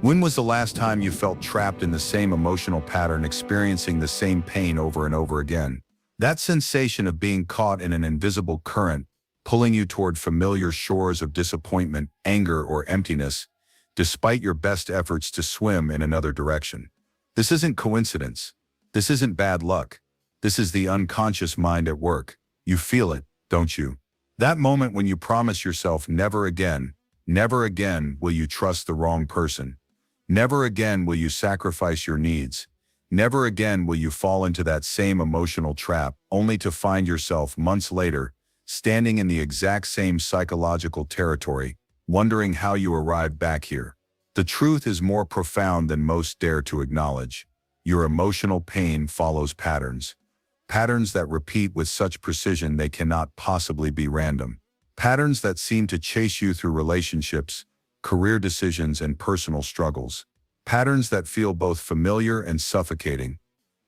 When was the last time you felt trapped in the same emotional pattern, experiencing the same pain over and over again? That sensation of being caught in an invisible current, pulling you toward familiar shores of disappointment, anger, or emptiness, despite your best efforts to swim in another direction. This isn't coincidence. This isn't bad luck. This is the unconscious mind at work. You feel it, don't you? That moment when you promise yourself never again will you trust the wrong person. Never again will you sacrifice your needs. Never again will you fall into that same emotional trap, only to find yourself months later, standing in the exact same psychological territory, wondering how you arrived back here. The truth is more profound than most dare to acknowledge. Your emotional pain follows patterns. Patterns that repeat with such precision they cannot possibly be random. Patterns that seem to chase you through relationships, career decisions, and personal struggles. Patterns that feel both familiar and suffocating.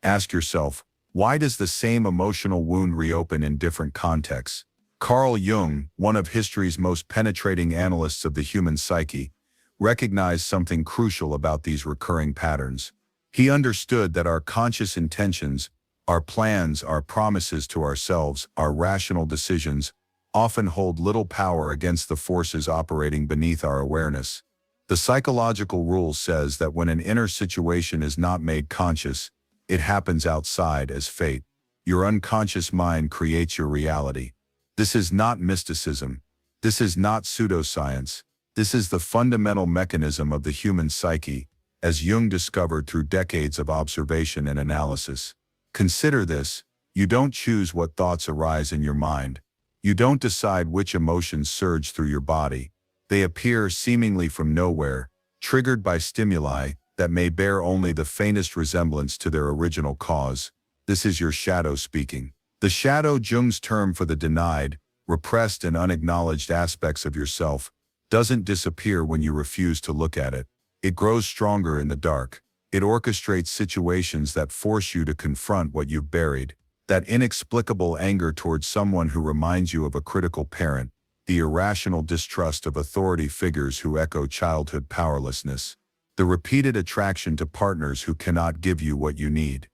Ask yourself, why does the same emotional wound reopen in different contexts? Carl Jung, one of history's most penetrating analysts of the human psyche, recognized something crucial about these recurring patterns. He understood that our conscious intentions, our plans, our promises to ourselves, our rational decisions, often hold little power against the forces operating beneath our awareness. The psychological rule says that when an inner situation is not made conscious, it happens outside as fate. Your unconscious mind creates your reality. This is not mysticism. This is not pseudoscience. This is the fundamental mechanism of the human psyche, as Jung discovered through decades of observation and analysis. Consider this: you don't choose what thoughts arise in your mind. You don't decide which emotions surge through your body. They appear seemingly from nowhere, triggered by stimuli that may bear only the faintest resemblance to their original cause. This is your shadow speaking. The shadow, Jung's term for the denied, repressed, and unacknowledged aspects of yourself, doesn't disappear when you refuse to look at it. It grows stronger in the dark. It orchestrates situations that force you to confront what you've buried. That inexplicable anger towards someone who reminds you of a critical parent, the irrational distrust of authority figures who echo childhood powerlessness, the repeated attraction to partners who cannot give you what you need.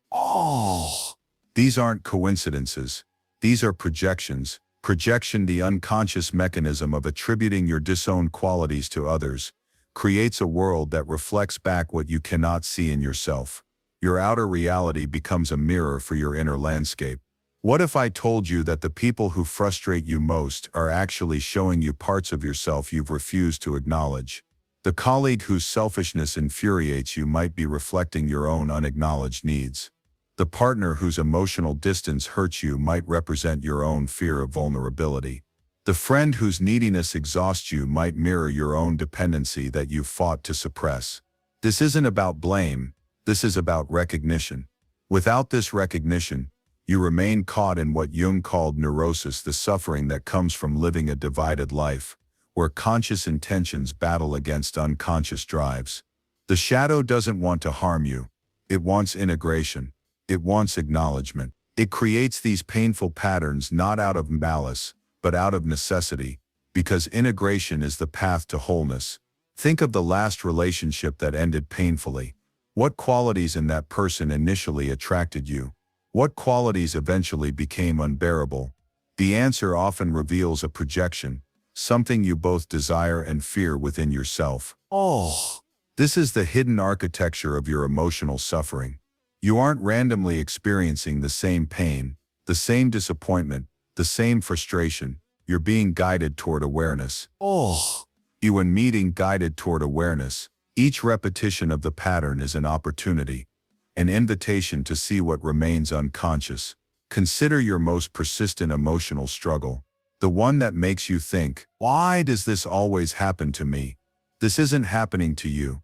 These aren't coincidences. These are projections. Projection, the unconscious mechanism of attributing your disowned qualities to others, creates a world that reflects back what you cannot see in yourself. Your outer reality becomes a mirror for your inner landscape. What if I told you that the people who frustrate you most are actually showing you parts of yourself you've refused to acknowledge? The colleague whose selfishness infuriates you might be reflecting your own unacknowledged needs. The partner whose emotional distance hurts you might represent your own fear of vulnerability. The friend whose neediness exhausts you might mirror your own dependency that you've fought to suppress. This isn't about blame. This is about recognition. Without this recognition, you remain caught in what Jung called neurosis, the suffering that comes from living a divided life, where conscious intentions battle against unconscious drives. The shadow doesn't want to harm you. It wants integration. It wants acknowledgement. It creates these painful patterns not out of malice, but out of necessity, because integration is the path to wholeness. Think of the last relationship that ended painfully. What qualities in that person initially attracted you? What qualities eventually became unbearable? The answer often reveals a projection, something you both desire and fear within yourself. This is the hidden architecture of your emotional suffering. You aren't randomly experiencing the same pain, the same disappointment, the same frustration. You're being guided toward awareness. You and meeting guided toward awareness. Each repetition of the pattern is an opportunity, an invitation to see what remains unconscious. Consider your most persistent emotional struggle, the one that makes you think, why does this always happen to me? This isn't happening to you.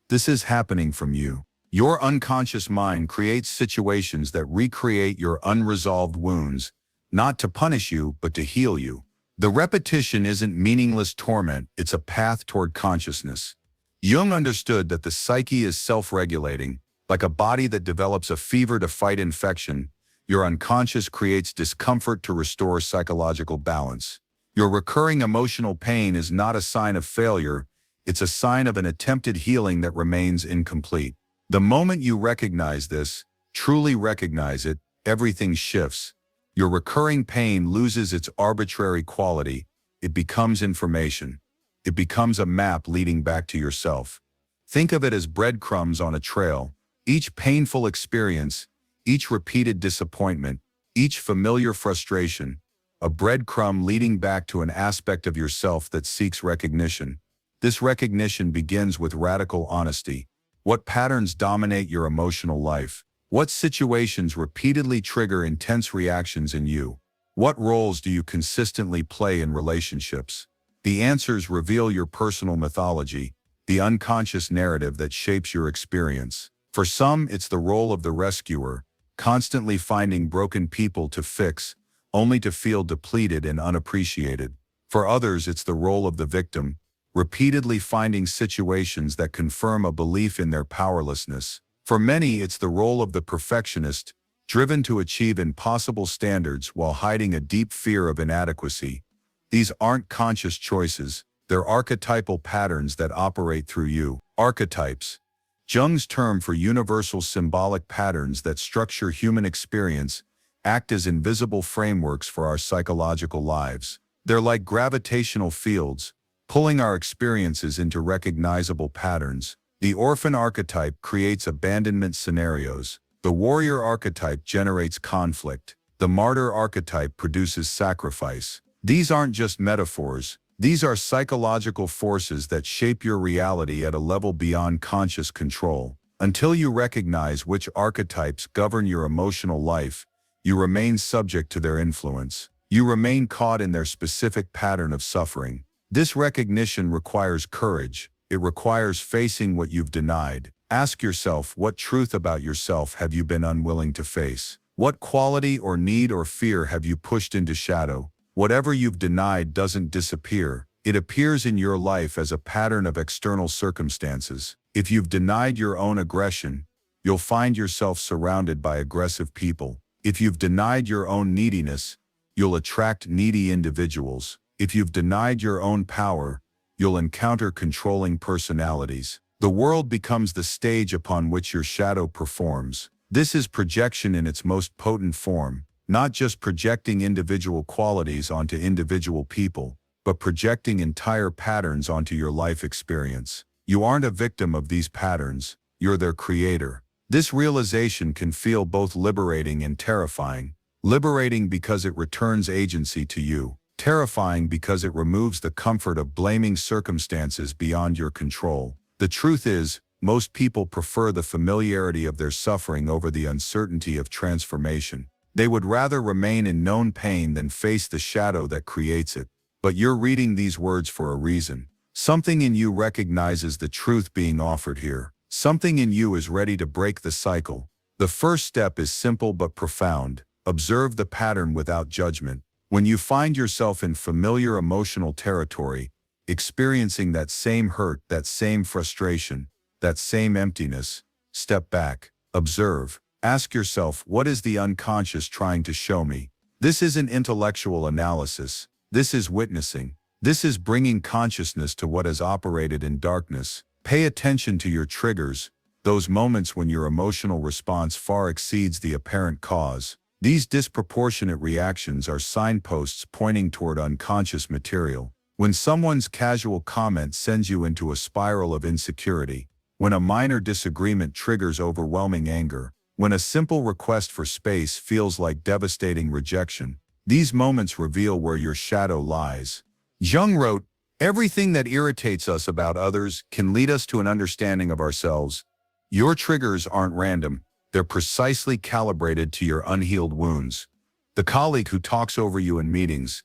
This is happening from you. Your unconscious mind creates situations that recreate your unresolved wounds, not to punish you, but to heal you. The repetition isn't meaningless torment, it's a path toward consciousness. Jung understood that the psyche is self-regulating. Like a body that develops a fever to fight infection, your unconscious creates discomfort to restore psychological balance. Your recurring emotional pain is not a sign of failure, It's a sign of an attempted healing that remains incomplete. The moment you recognize this, truly recognize it, everything shifts. Your recurring pain loses its arbitrary quality. It becomes information. It becomes a map leading back to yourself. Think of it as breadcrumbs on a trail. Each painful experience, each repeated disappointment, each familiar frustration, a breadcrumb leading back to an aspect of yourself that seeks recognition. This recognition begins with radical honesty. What patterns dominate your emotional life? What situations repeatedly trigger intense reactions in you? What roles do you consistently play in relationships? The answers reveal your personal mythology, the unconscious narrative that shapes your experience. For some, it's the role of the rescuer, constantly finding broken people to fix, only to feel depleted and unappreciated. For others, it's the role of the victim, repeatedly finding situations that confirm a belief in their powerlessness. For many, it's the role of the perfectionist, driven to achieve impossible standards while hiding a deep fear of inadequacy. These aren't conscious choices, they're archetypal patterns that operate through you. Archetypes, Jung's term for universal symbolic patterns that structure human experience, act as invisible frameworks for our psychological lives. They're like gravitational fields, pulling our experiences into recognizable patterns. The orphan archetype creates abandonment scenarios. The warrior archetype generates conflict. The martyr archetype produces sacrifice. These aren't just metaphors. These are psychological forces that shape your reality at a level beyond conscious control. Until you recognize which archetypes govern your emotional life, you remain subject to their influence. You remain caught in their specific pattern of suffering. This recognition requires courage. It requires facing what you've denied. Ask yourself, what truth about yourself have you been unwilling to face? What quality or need or fear have you pushed into shadow? Whatever you've denied doesn't disappear. It appears in your life as a pattern of external circumstances. If you've denied your own aggression, you'll find yourself surrounded by aggressive people. If you've denied your own neediness, you'll attract needy individuals. If you've denied your own power, you'll encounter controlling personalities. The world becomes the stage upon which your shadow performs. This is projection in its most potent form. Not just projecting individual qualities onto individual people, but projecting entire patterns onto your life experience. You aren't a victim of these patterns, you're their creator. This realization can feel both liberating and terrifying. Liberating because it returns agency to you. Terrifying because it removes the comfort of blaming circumstances beyond your control. The truth is, most people prefer the familiarity of their suffering over the uncertainty of transformation. They would rather remain in known pain than face the shadow that creates it. But you're reading these words for a reason. Something in you recognizes the truth being offered here. Something in you is ready to break the cycle. The first step is simple but profound. Observe the pattern without judgment. When you find yourself in familiar emotional territory, experiencing that same hurt, that same frustration, that same emptiness, step back, observe. Ask yourself, what is the unconscious trying to show me? This isn't intellectual analysis. This is witnessing. This is bringing consciousness to what has operated in darkness. Pay attention to your triggers, those moments when your emotional response far exceeds the apparent cause. These disproportionate reactions are signposts pointing toward unconscious material. When someone's casual comment sends you into a spiral of insecurity, when a minor disagreement triggers overwhelming anger, when a simple request for space feels like devastating rejection, these moments reveal where your shadow lies. Jung wrote, "Everything that irritates us about others can lead us to an understanding of ourselves. Your triggers aren't random, they're precisely calibrated to your unhealed wounds. The colleague who talks over you in meetings,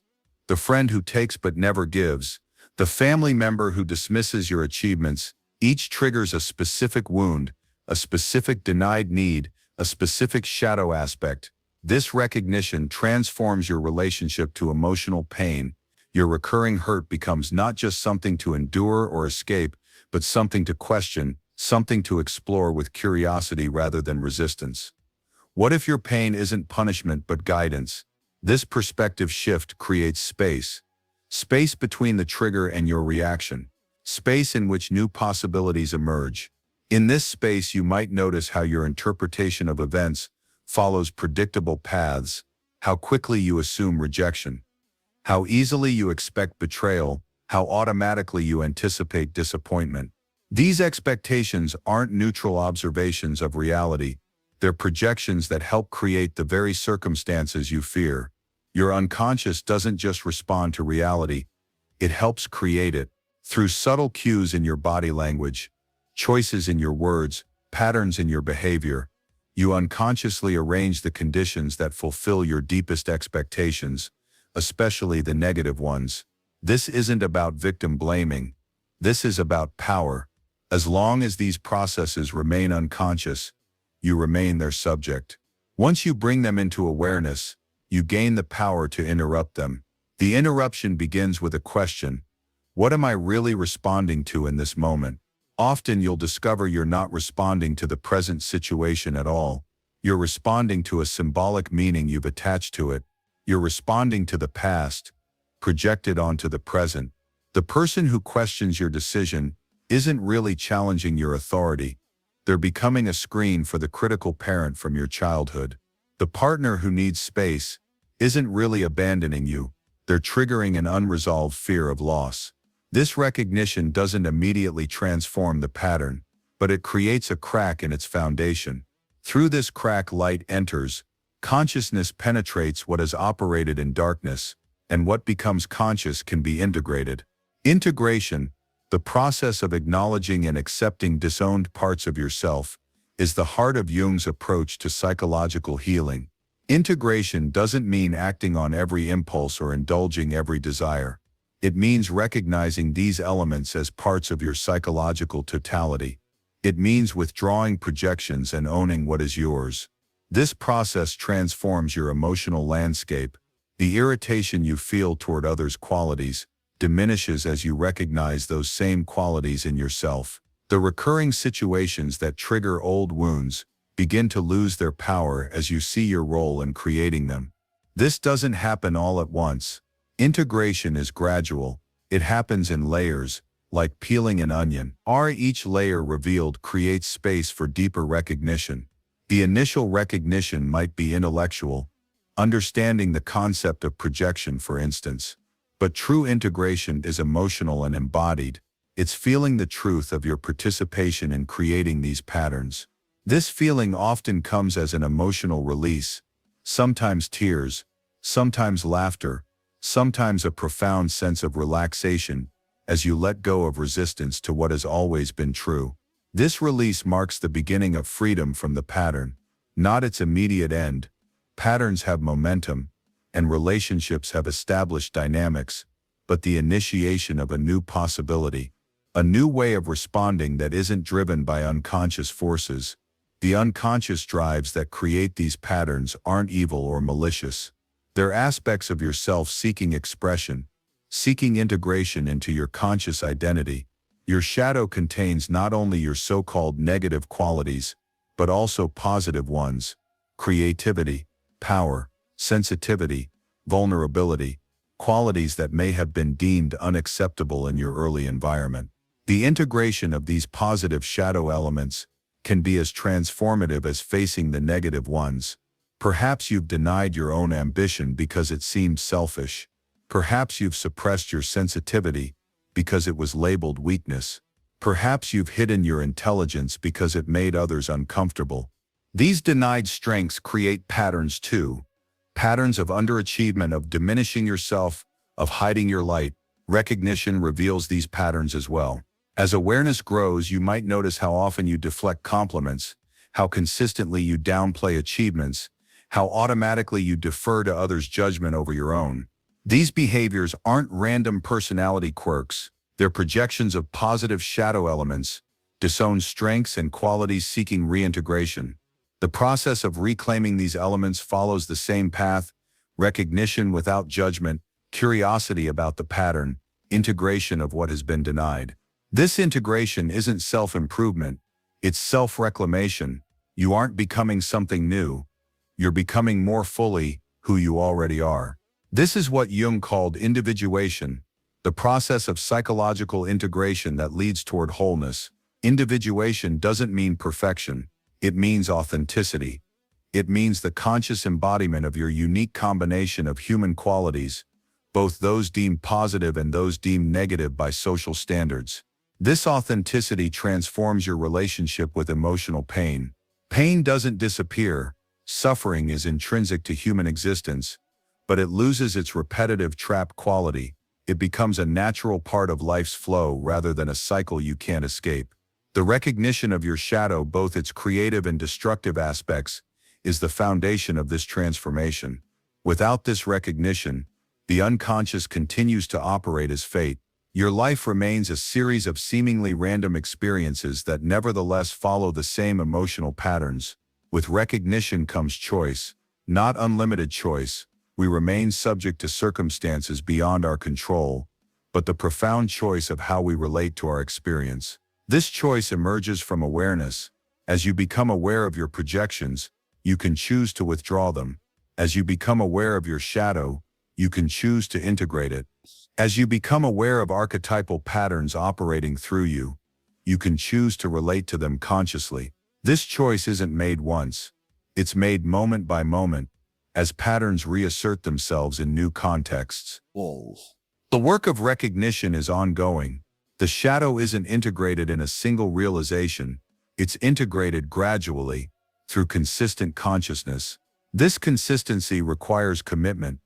the friend who takes but never gives, the family member who dismisses your achievements, each triggers a specific wound, a specific denied need, a specific shadow aspect. This recognition transforms your relationship to emotional pain. Your recurring hurt becomes not just something to endure or escape, but something to question, something to explore with curiosity rather than resistance. What if your pain isn't punishment but guidance? This perspective shift creates space. Space between the trigger and your reaction. space in which new possibilities emerge. In this space, you might notice how your interpretation of events follows predictable paths, how quickly you assume rejection, how easily you expect betrayal, how automatically you anticipate disappointment. These expectations aren't neutral observations of reality. They're projections that help create the very circumstances you fear. Your unconscious doesn't just respond to reality, it helps create it. Through subtle cues in your body language, choices in your words, patterns in your behavior, you unconsciously arrange the conditions that fulfill your deepest expectations, especially the negative ones. This isn't about victim blaming. This is about power. As long as these processes remain unconscious, you remain their subject. Once you bring them into awareness, you gain the power to interrupt them. The interruption begins with a question. What am I really responding to in this moment? Often you'll discover you're not responding to the present situation at all. You're responding to a symbolic meaning you've attached to it. You're responding to the past, projected onto the present. The person who questions your decision isn't really challenging your authority. They're becoming a screen for the critical parent from your childhood. The partner who needs space isn't really abandoning you. They're triggering an unresolved fear of loss. This recognition doesn't immediately transform the pattern, but it creates a crack in its foundation. Through this crack, light enters. Consciousness penetrates what has operated in darkness, and what becomes conscious can be integrated. Integration, the process of acknowledging and accepting disowned parts of yourself, is the heart of Jung's approach to psychological healing. Integration doesn't mean acting on every impulse or indulging every desire. It means recognizing these elements as parts of your psychological totality. It means withdrawing projections and owning what is yours. This process transforms your emotional landscape. The irritation you feel toward others' qualities diminishes as you recognize those same qualities in yourself. The recurring situations that trigger old wounds begin to lose their power as you see your role in creating them. This doesn't happen all at once. Integration is gradual. It happens in layers, like peeling an onion. Each layer revealed creates space for deeper recognition. The initial recognition might be intellectual, understanding the concept of projection, for instance. But true integration is emotional and embodied. It's feeling the truth of your participation in creating these patterns. This feeling often comes as an emotional release, sometimes tears, sometimes laughter, sometimes a profound sense of relaxation as you let go of resistance to what has always been true. This release marks the beginning of freedom from the pattern, not its immediate end. Patterns have momentum, and relationships have established dynamics, but the initiation of a new possibility, a new way of responding that isn't driven by unconscious forces. The unconscious drives that create these patterns aren't evil or malicious. They're aspects of yourself seeking expression, seeking integration into your conscious identity. Your shadow contains not only your so-called negative qualities, but also positive ones: creativity, power, sensitivity, vulnerability, qualities that may have been deemed unacceptable in your early environment. The integration of these positive shadow elements can be as transformative as facing the negative ones. Perhaps you've denied your own ambition because it seemed selfish. Perhaps you've suppressed your sensitivity because it was labeled weakness. Perhaps you've hidden your intelligence because it made others uncomfortable. These denied strengths create patterns too. Patterns of underachievement, of diminishing yourself, of hiding your light. Recognition reveals these patterns as well. As awareness grows, you might notice how often you deflect compliments, how consistently you downplay achievements, how automatically you defer to others' judgment over your own. These behaviors aren't random personality quirks. They're projections of positive shadow elements, disowned strengths and qualities seeking reintegration. The process of reclaiming these elements follows the same path: recognition without judgment, curiosity about the pattern, integration of what has been denied. This integration isn't self-improvement, it's self-reclamation. You aren't becoming something new. You're becoming more fully who you already are. This is what Jung called individuation, the process of psychological integration that leads toward wholeness. Individuation doesn't mean perfection. It means authenticity. It means the conscious embodiment of your unique combination of human qualities, both those deemed positive and those deemed negative by social standards. This authenticity transforms your relationship with emotional pain. Pain doesn't disappear. Suffering is intrinsic to human existence, but it loses its repetitive trapped quality. It becomes a natural part of life's flow rather than a cycle you can't escape. The recognition of your shadow, both its creative and destructive aspects, is the foundation of this transformation. Without this recognition, the unconscious continues to operate as fate. Your life remains a series of seemingly random experiences that nevertheless follow the same emotional patterns. With recognition comes choice, not unlimited choice. We remain subject to circumstances beyond our control, but the profound choice of how we relate to our experience. This choice emerges from awareness. As you become aware of your projections, you can choose to withdraw them. As you become aware of your shadow, you can choose to integrate it. As you become aware of archetypal patterns operating through you, you can choose to relate to them consciously. This choice isn't made once. It's made moment by moment, as patterns reassert themselves in new contexts. The work of recognition is ongoing. The shadow isn't integrated in a single realization. It's integrated gradually, through consistent consciousness. This consistency requires commitment.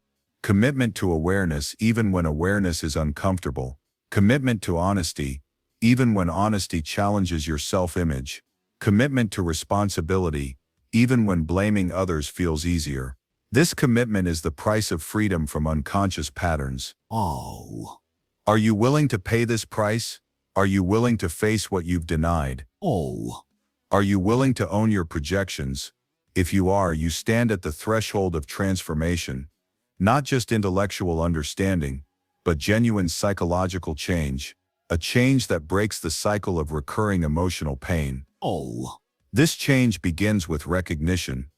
Commitment to awareness even when awareness is uncomfortable. Commitment to honesty, even when honesty challenges your self-image. Commitment to responsibility, even when blaming others feels easier. This commitment is the price of freedom from unconscious patterns. Are you willing to pay this price? Are you willing to face what you've denied? Are you willing to own your projections? If you are, you stand at the threshold of transformation. Not just intellectual understanding, but genuine psychological change. A change that breaks the cycle of recurring emotional pain. This change begins with recognition.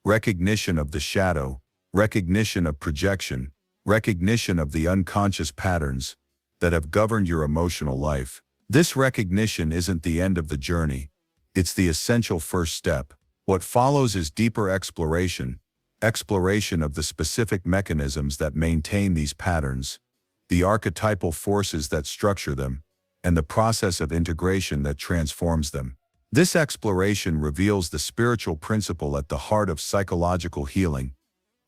Recognition of the shadow, recognition of projection, recognition of the unconscious patterns that have governed your emotional life. This recognition isn't the end of the journey. It's the essential first step. What follows is deeper exploration. Exploration of the specific mechanisms that maintain these patterns, the archetypal forces that structure them, and the process of integration that transforms them. This exploration reveals the spiritual principle at the heart of psychological healing,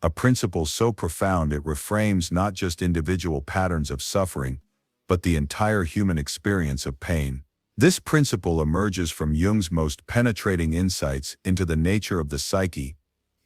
a principle so profound it reframes not just individual patterns of suffering, but the entire human experience of pain. This principle emerges from Jung's most penetrating insights into the nature of the psyche,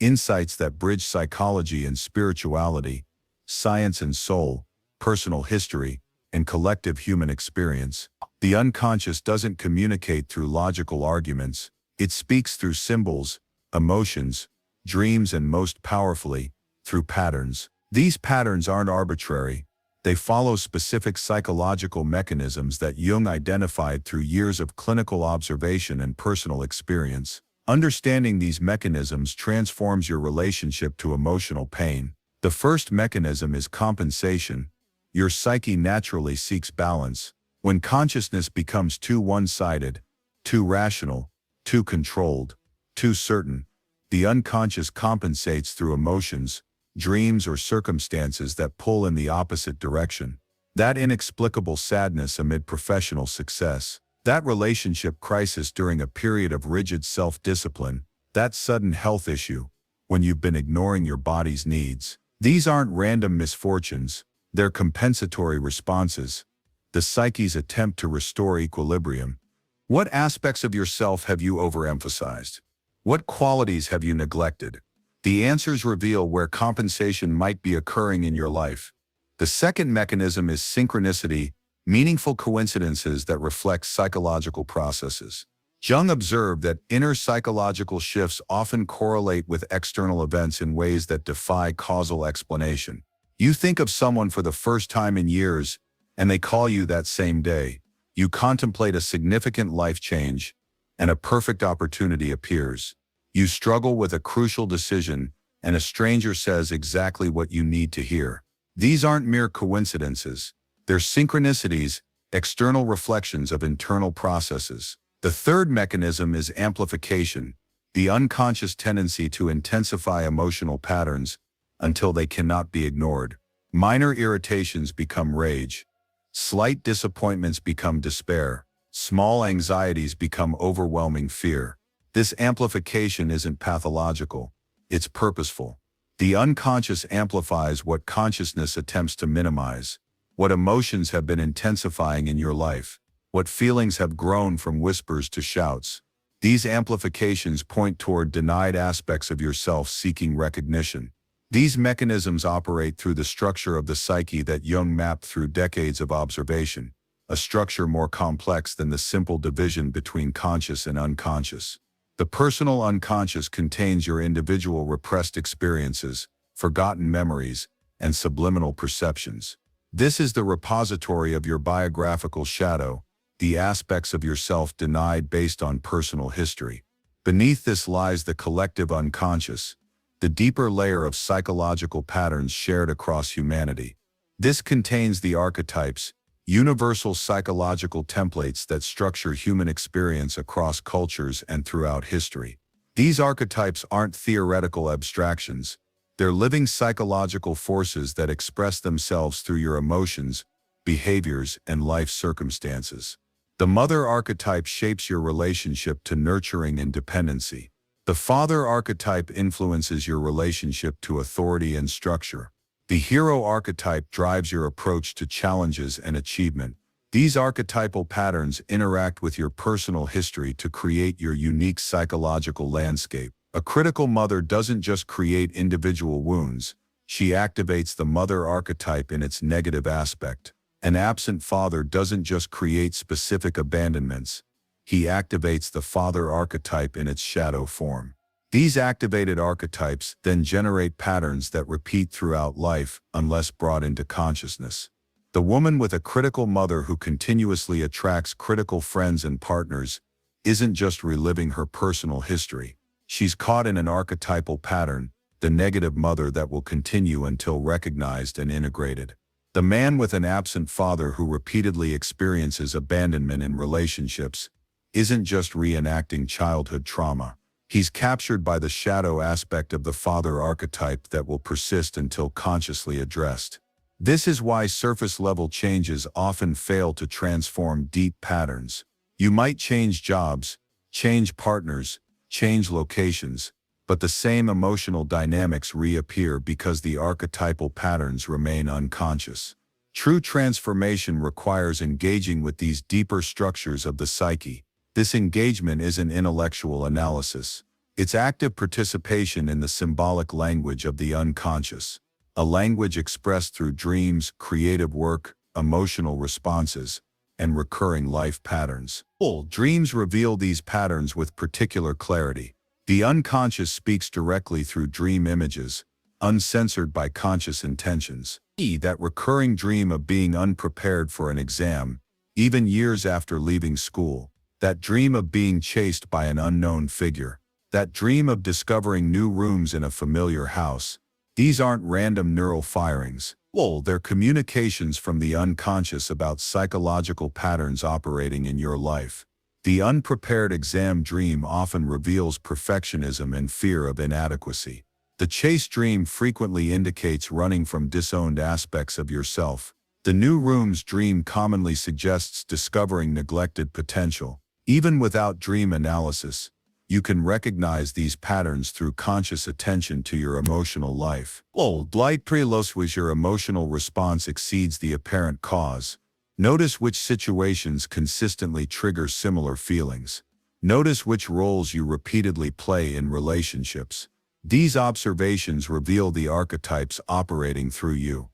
insights that bridge psychology and spirituality, science and soul, personal history, and collective human experience. The unconscious doesn't communicate through logical arguments. It speaks through symbols, emotions, dreams, and most powerfully, through patterns. These patterns aren't arbitrary. They follow specific psychological mechanisms that Jung identified through years of clinical observation and personal experience. Understanding these mechanisms transforms your relationship to emotional pain. The first mechanism is compensation. Your psyche naturally seeks balance. When consciousness becomes too one-sided, too rational, too controlled, too certain, the unconscious compensates through emotions, dreams, or circumstances that pull in the opposite direction. That inexplicable sadness amid professional success, that relationship crisis during a period of rigid self-discipline, that sudden health issue, when you've been ignoring your body's needs. These aren't random misfortunes, they're compensatory responses, the psyche's attempt to restore equilibrium. What aspects of yourself have you overemphasized? What qualities have you neglected? The answers reveal where compensation might be occurring in your life. The second mechanism is synchronicity, meaningful coincidences that reflect psychological processes. Jung observed that inner psychological shifts often correlate with external events in ways that defy causal explanation. You think of someone for the first time in years, and they call you that same day. You contemplate a significant life change, and a perfect opportunity appears. You struggle with a crucial decision, and a stranger says exactly what you need to hear. These aren't mere coincidences. They're synchronicities, external reflections of internal processes. The third mechanism is amplification, the unconscious tendency to intensify emotional patterns until they cannot be ignored. Minor irritations become rage. Slight disappointments become despair. Small anxieties become overwhelming fear. This amplification isn't pathological. It's purposeful. The unconscious amplifies what consciousness attempts to minimize. What emotions have been intensifying in your life. What feelings have grown from whispers to shouts. These amplifications point toward denied aspects of yourself seeking recognition. These mechanisms operate through the structure of the psyche that Jung mapped through decades of observation, a structure more complex than the simple division between conscious and unconscious. The personal unconscious contains your individual repressed experiences, forgotten memories, and subliminal perceptions. This is the repository of your biographical shadow, the aspects of yourself denied based on personal history. Beneath this lies the collective unconscious, the deeper layer of psychological patterns shared across humanity. This contains the archetypes, universal psychological templates that structure human experience across cultures and throughout history. These archetypes aren't theoretical abstractions. They're living psychological forces that express themselves through your emotions, behaviors, and life circumstances. The mother archetype shapes your relationship to nurturing and dependency. The father archetype influences your relationship to authority and structure. The hero archetype drives your approach to challenges and achievement. These archetypal patterns interact with your personal history to create your unique psychological landscape. A critical mother doesn't just create individual wounds, she activates the mother archetype in its negative aspect. An absent father doesn't just create specific abandonments, he activates the father archetype in its shadow form. These activated archetypes then generate patterns that repeat throughout life unless brought into consciousness. The woman with a critical mother who continuously attracts critical friends and partners isn't just reliving her personal history. She's caught in an archetypal pattern, the negative mother that will continue until recognized and integrated. The man with an absent father who repeatedly experiences abandonment in relationships isn't just reenacting childhood trauma. He's captured by the shadow aspect of the father archetype that will persist until consciously addressed. This is why surface-level changes often fail to transform deep patterns. You might change jobs, change partners, change locations, but the same emotional dynamics reappear because the archetypal patterns remain unconscious. True transformation requires engaging with these deeper structures of the psyche. This engagement isn't intellectual analysis. It's active participation in the symbolic language of the unconscious, a language expressed through dreams, creative work, emotional responses, and recurring life patterns. Dreams reveal these patterns with particular clarity. The unconscious speaks directly through dream images, uncensored by conscious intentions. That recurring dream of being unprepared for an exam, even years after leaving school. That dream of being chased by an unknown figure. That dream of discovering new rooms in a familiar house. These aren't random neural firings. They're communications from the unconscious about psychological patterns operating in your life. The unprepared exam dream often reveals perfectionism and fear of inadequacy. The chase dream frequently indicates running from disowned aspects of yourself. The new rooms dream commonly suggests discovering neglected potential. Even without dream analysis, you can recognize these patterns through conscious attention to your emotional life. Blight prelos was your emotional response exceeds the apparent cause. Notice which situations consistently trigger similar feelings. Notice which roles you repeatedly play in relationships. These observations reveal the archetypes operating through you.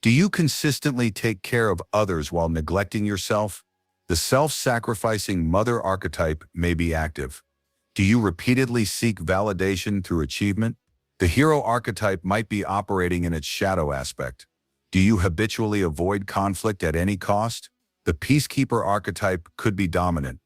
Do you consistently take care of others while neglecting yourself? The self-sacrificing mother archetype may be active. Do you repeatedly seek validation through achievement? The hero archetype might be operating in its shadow aspect. Do you habitually avoid conflict at any cost? The peacekeeper archetype could be dominant.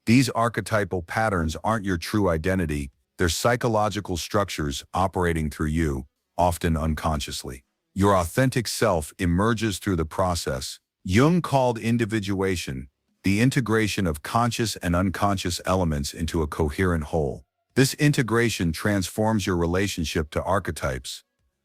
These archetypal patterns aren't your true identity, they're psychological structures operating through you, often unconsciously. Your authentic self emerges through the process. Jung called individuation the integration of conscious and unconscious elements into a coherent whole. This integration transforms your relationship to archetypes.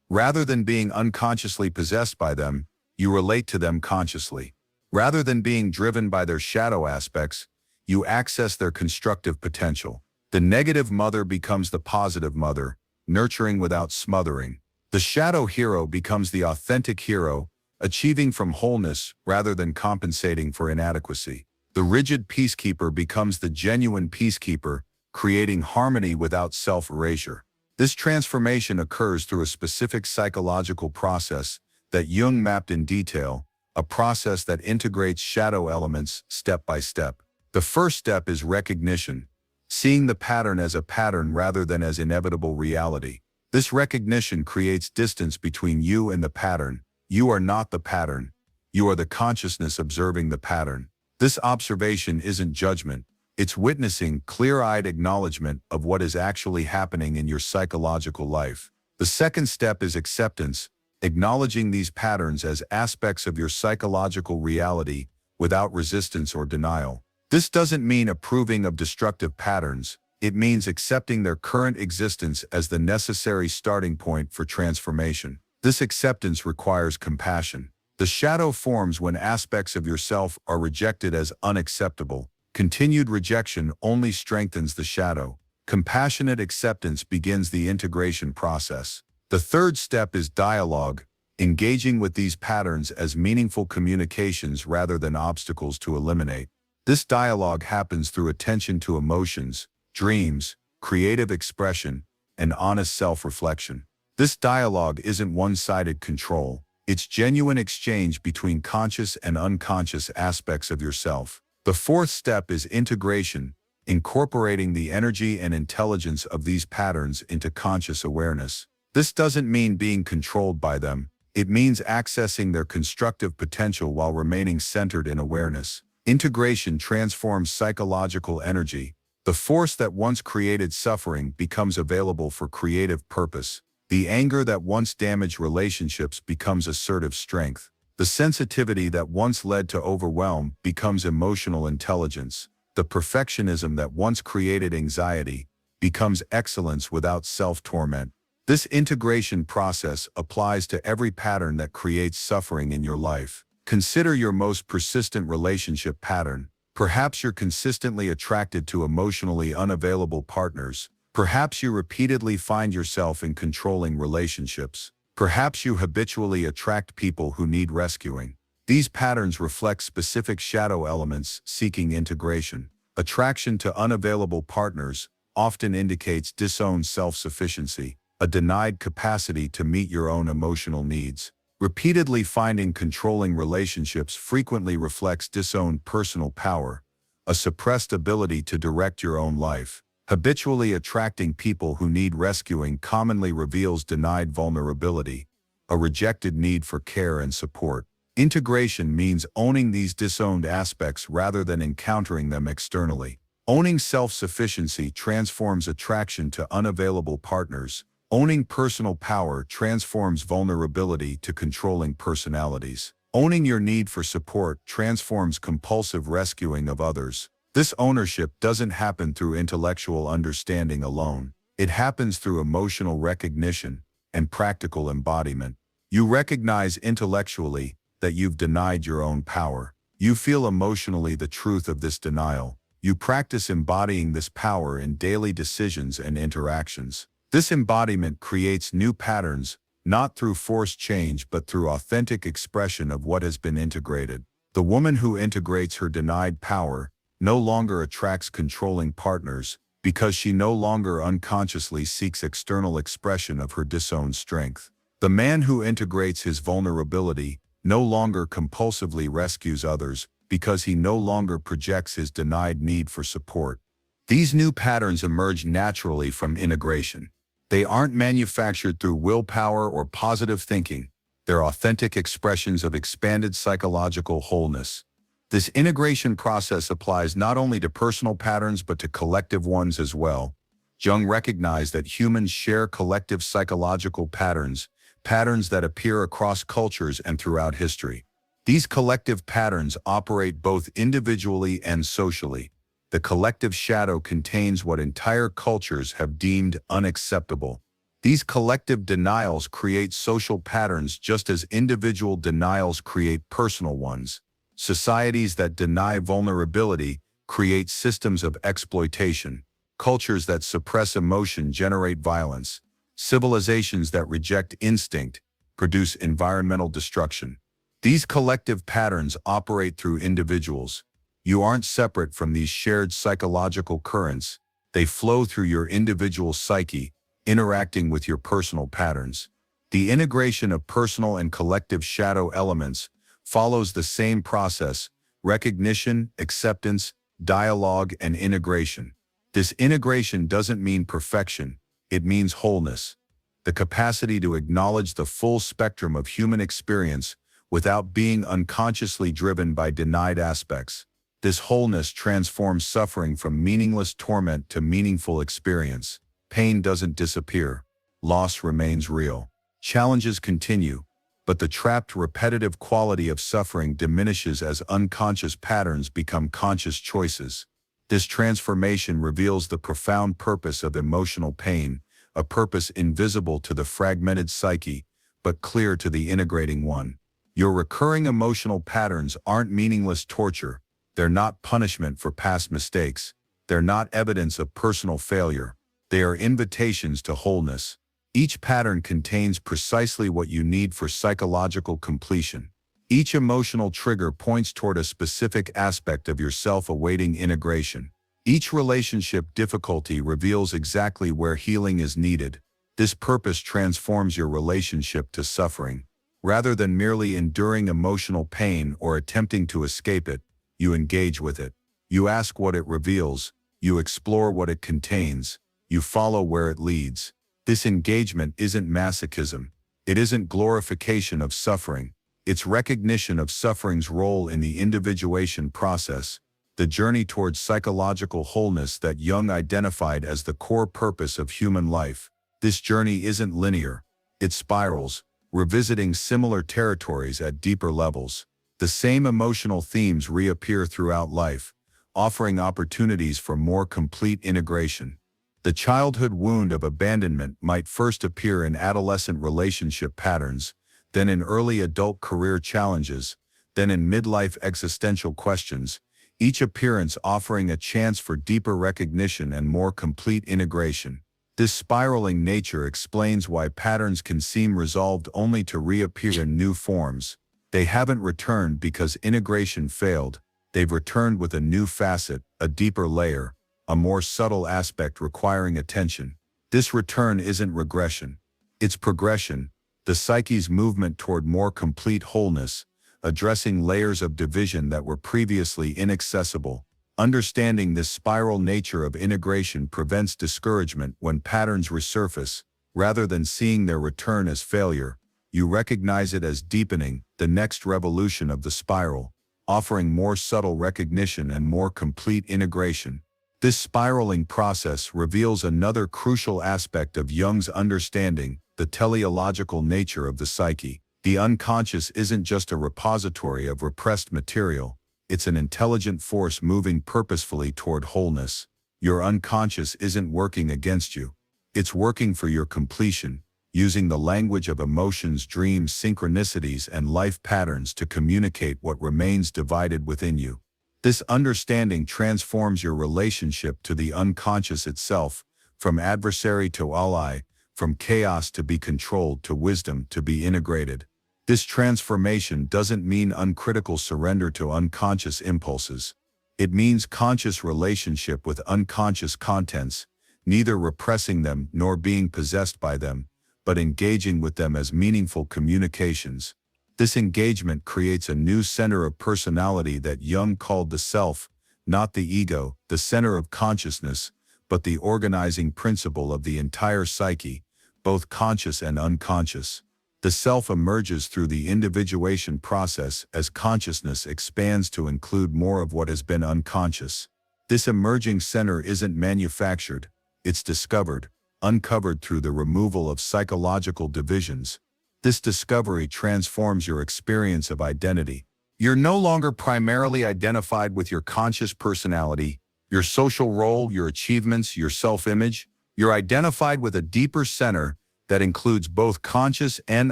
Rather than being unconsciously possessed by them, you relate to them consciously. Rather than being driven by their shadow aspects, you access their constructive potential. The negative mother becomes the positive mother, nurturing without smothering. The shadow hero becomes the authentic hero, achieving from wholeness rather than compensating for inadequacy. The rigid peacekeeper becomes the genuine peacekeeper, creating harmony without self-erasure. This transformation occurs through a specific psychological process that Jung mapped in detail, a process that integrates shadow elements step by step. The first step is recognition, seeing the pattern as a pattern rather than as inevitable reality. This recognition creates distance between you and the pattern. You are not the pattern. You are the consciousness observing the pattern. This observation isn't judgment. It's witnessing, clear-eyed acknowledgement of what is actually happening in your psychological life. The second step is acceptance, acknowledging these patterns as aspects of your psychological reality without resistance or denial. This doesn't mean approving of destructive patterns. It means accepting their current existence as the necessary starting point for transformation. This acceptance requires compassion. The shadow forms when aspects of yourself are rejected as unacceptable. Continued rejection only strengthens the shadow. Compassionate acceptance begins the integration process. The third step is dialogue, engaging with these patterns as meaningful communications rather than obstacles to eliminate. This dialogue happens through attention to emotions, dreams, creative expression, and honest self-reflection. This dialogue isn't one-sided control. It's genuine exchange between conscious and unconscious aspects of yourself. The fourth step is integration, incorporating the energy and intelligence of these patterns into conscious awareness. This doesn't mean being controlled by them. It means accessing their constructive potential while remaining centered in awareness. Integration transforms psychological energy. The force that once created suffering becomes available for creative purpose. The anger that once damaged relationships becomes assertive strength. The sensitivity that once led to overwhelm becomes emotional intelligence. The perfectionism that once created anxiety becomes excellence without self-torment. This integration process applies to every pattern that creates suffering in your life. Consider your most persistent relationship pattern. Perhaps you're consistently attracted to emotionally unavailable partners. Perhaps you repeatedly find yourself in controlling relationships. Perhaps you habitually attract people who need rescuing. These patterns reflect specific shadow elements seeking integration. Attraction to unavailable partners often indicates disowned self-sufficiency, a denied capacity to meet your own emotional needs. Repeatedly finding controlling relationships frequently reflects disowned personal power, a suppressed ability to direct your own life. Habitually attracting people who need rescuing commonly reveals denied vulnerability, a rejected need for care and support. Integration means owning these disowned aspects rather than encountering them externally. Owning self-sufficiency transforms attraction to unavailable partners. Owning personal power transforms vulnerability to controlling personalities. Owning your need for support transforms compulsive rescuing of others. This ownership doesn't happen through intellectual understanding alone. It happens through emotional recognition and practical embodiment. You recognize intellectually that you've denied your own power. You feel emotionally the truth of this denial. You practice embodying this power in daily decisions and interactions. This embodiment creates new patterns, not through forced change but through authentic expression of what has been integrated. The woman who integrates her denied power no longer attracts controlling partners because she no longer unconsciously seeks external expression of her disowned strength. The man who integrates his vulnerability no longer compulsively rescues others because he no longer projects his denied need for support. These new patterns emerge naturally from integration. They aren't manufactured through willpower or positive thinking. They're authentic expressions of expanded psychological wholeness. This integration process applies not only to personal patterns but to collective ones as well. Jung recognized that humans share collective psychological patterns patterns that appear across cultures and throughout history. These collective patterns operate both individually and socially. The collective shadow contains what entire cultures have deemed unacceptable. These collective denials create social patterns just as individual denials create personal ones. Societies that deny vulnerability create systems of exploitation. Cultures that suppress emotion generate violence. Civilizations that reject instinct produce environmental destruction. These collective patterns operate through individuals. You aren't separate from these shared psychological currents. They flow through your individual psyche, interacting with your personal patterns. The integration of personal and collective shadow elements follows the same process: recognition, acceptance, dialogue, and integration. This integration doesn't mean perfection, it means wholeness. The capacity to acknowledge the full spectrum of human experience without being unconsciously driven by denied aspects. This wholeness transforms suffering from meaningless torment to meaningful experience. Pain doesn't disappear. Loss remains real. Challenges continue, but the trapped, repetitive quality of suffering diminishes as unconscious patterns become conscious choices. This transformation reveals the profound purpose of emotional pain, a purpose invisible to the fragmented psyche, but clear to the integrating one. Your recurring emotional patterns aren't meaningless torture. They're not punishment for past mistakes. They're not evidence of personal failure. They are invitations to wholeness. Each pattern contains precisely what you need for psychological completion. Each emotional trigger points toward a specific aspect of yourself awaiting integration. Each relationship difficulty reveals exactly where healing is needed. This purpose transforms your relationship to suffering. Rather than merely enduring emotional pain or attempting to escape it, you engage with it. You ask what it reveals. You explore what it contains. You follow where it leads. This engagement isn't masochism. It isn't glorification of suffering. It's recognition of suffering's role in the individuation process, the journey towards psychological wholeness that Jung identified as the core purpose of human life. This journey isn't linear. It spirals, revisiting similar territories at deeper levels. The same emotional themes reappear throughout life, offering opportunities for more complete integration. The childhood wound of abandonment might first appear in adolescent relationship patterns, then in early adult career challenges, then in midlife existential questions, each appearance offering a chance for deeper recognition and more complete integration. This spiraling nature explains why patterns can seem resolved only to reappear in new forms. They haven't returned because integration failed. They've returned with a new facet, a deeper layer, a more subtle aspect requiring attention. This return isn't regression. It's progression, the psyche's movement toward more complete wholeness, addressing layers of division that were previously inaccessible. Understanding this spiral nature of integration prevents discouragement when patterns resurface. Rather than seeing their return as failure, you recognize it as deepening, the next revolution of the spiral, offering more subtle recognition and more complete integration. This spiraling process reveals another crucial aspect of Jung's understanding, the teleological nature of the psyche. The unconscious isn't just a repository of repressed material. It's an intelligent force moving purposefully toward wholeness. Your unconscious isn't working against you. It's working for your completion, using the language of emotions, dreams, synchronicities, and life patterns to communicate what remains divided within you. This understanding transforms your relationship to the unconscious itself, from adversary to ally, from chaos to be controlled to wisdom to be integrated. This transformation doesn't mean uncritical surrender to unconscious impulses. It means conscious relationship with unconscious contents, neither repressing them nor being possessed by them, but engaging with them as meaningful communications. This engagement creates a new center of personality that Jung called the self, not the ego, the center of consciousness, but the organizing principle of the entire psyche, both conscious and unconscious. The self emerges through the individuation process as consciousness expands to include more of what has been unconscious. This emerging center isn't manufactured, it's discovered, uncovered through the removal of psychological divisions. This discovery transforms your experience of identity. You're no longer primarily identified with your conscious personality, your social role, your achievements, your self-image. You're identified with a deeper center that includes both conscious and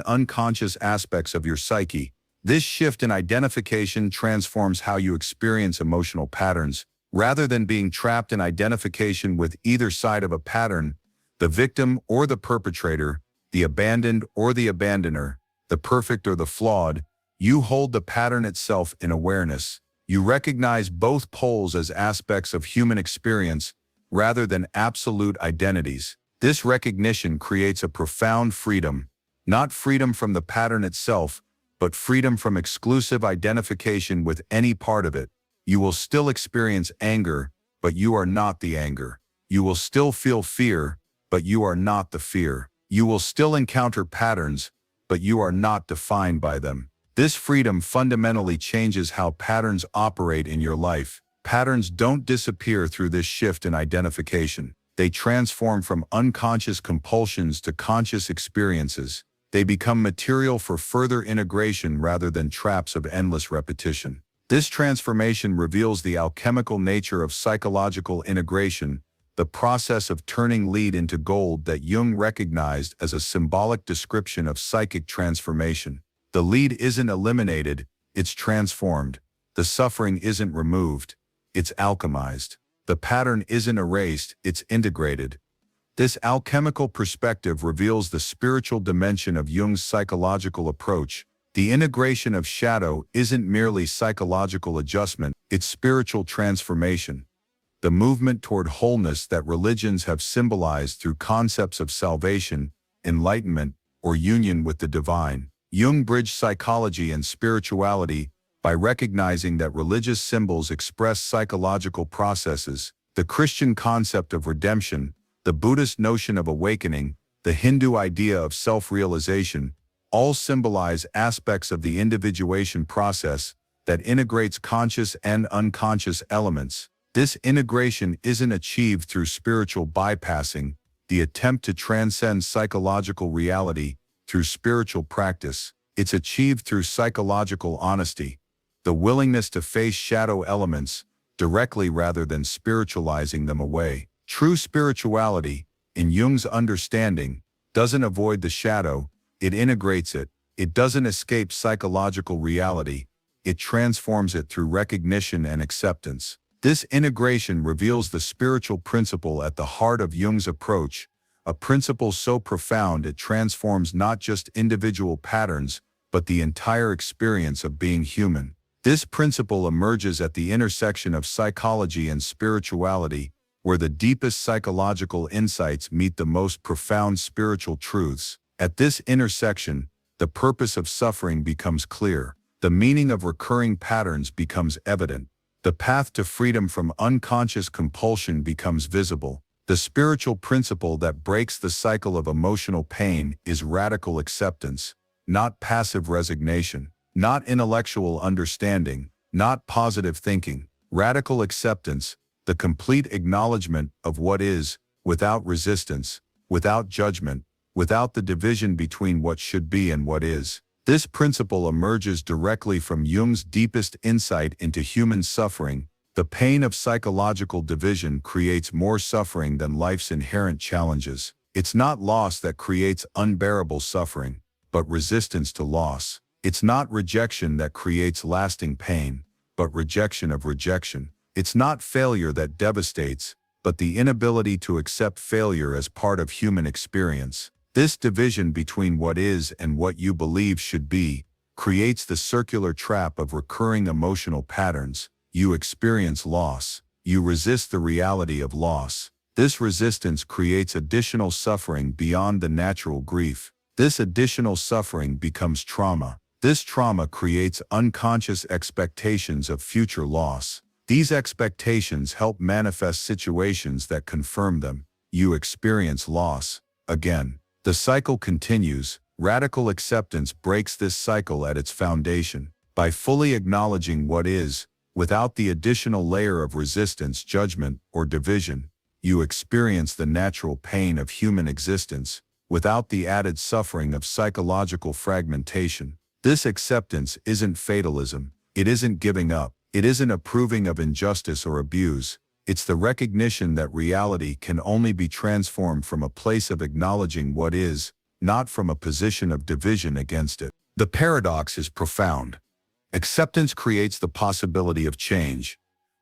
unconscious aspects of your psyche. This shift in identification transforms how you experience emotional patterns. Rather than being trapped in identification with either side of a pattern, the victim or the perpetrator, the abandoned or the abandoner, the perfect or the flawed, you hold the pattern itself in awareness. You recognize both poles as aspects of human experience rather than absolute identities. This recognition creates a profound freedom, not freedom from the pattern itself, but freedom from exclusive identification with any part of it. You will still experience anger, but you are not the anger. You will still feel fear, but you are not the fear. You will still encounter patterns, but you are not defined by them. This freedom fundamentally changes how patterns operate in your life. Patterns don't disappear through this shift in identification. They transform from unconscious compulsions to conscious experiences. They become material for further integration rather than traps of endless repetition. This transformation reveals the alchemical nature of psychological integration, the process of turning lead into gold that Jung recognized as a symbolic description of psychic transformation. The lead isn't eliminated, it's transformed. The suffering isn't removed, it's alchemized. The pattern isn't erased, it's integrated. This alchemical perspective reveals the spiritual dimension of Jung's psychological approach. The integration of shadow isn't merely psychological adjustment, it's spiritual transformation. The movement toward wholeness that religions have symbolized through concepts of salvation, enlightenment, or union with the divine. Jung bridged psychology and spirituality by recognizing that religious symbols express psychological processes. The Christian concept of redemption, the Buddhist notion of awakening, the Hindu idea of self-realization, all symbolize aspects of the individuation process that integrates conscious and unconscious elements. This integration isn't achieved through spiritual bypassing, the attempt to transcend psychological reality through spiritual practice. It's achieved through psychological honesty, the willingness to face shadow elements directly rather than spiritualizing them away. True spirituality, in Jung's understanding, doesn't avoid the shadow, it integrates it. It doesn't escape psychological reality, it transforms it through recognition and acceptance. This integration reveals the spiritual principle at the heart of Jung's approach, a principle so profound it transforms not just individual patterns, but the entire experience of being human. This principle emerges at the intersection of psychology and spirituality, where the deepest psychological insights meet the most profound spiritual truths. At this intersection, the purpose of suffering becomes clear. The meaning of recurring patterns becomes evident. The path to freedom from unconscious compulsion becomes visible. The spiritual principle that breaks the cycle of emotional pain is radical acceptance, not passive resignation, not intellectual understanding, not positive thinking. Radical acceptance, the complete acknowledgement of what is, without resistance, without judgment, without the division between what should be and what is. This principle emerges directly from Jung's deepest insight into human suffering. The pain of psychological division creates more suffering than life's inherent challenges. It's not loss that creates unbearable suffering, but resistance to loss. It's not rejection that creates lasting pain, but rejection of rejection. It's not failure that devastates, but the inability to accept failure as part of human experience. This division between what is and what you believe should be creates the circular trap of recurring emotional patterns. You experience loss. You resist the reality of loss. This resistance creates additional suffering beyond the natural grief. This additional suffering becomes trauma. This trauma creates unconscious expectations of future loss. These expectations help manifest situations that confirm them. You experience loss again. The cycle continues. Radical acceptance breaks this cycle at its foundation. By fully acknowledging what is, without the additional layer of resistance, judgment, or division, you experience the natural pain of human existence. without the added suffering of psychological fragmentation. This acceptance isn't fatalism. It isn't giving up. It isn't approving of injustice or abuse. It's the recognition that reality can only be transformed from a place of acknowledging what is, not from a position of division against it. The paradox is profound. Acceptance creates the possibility of change.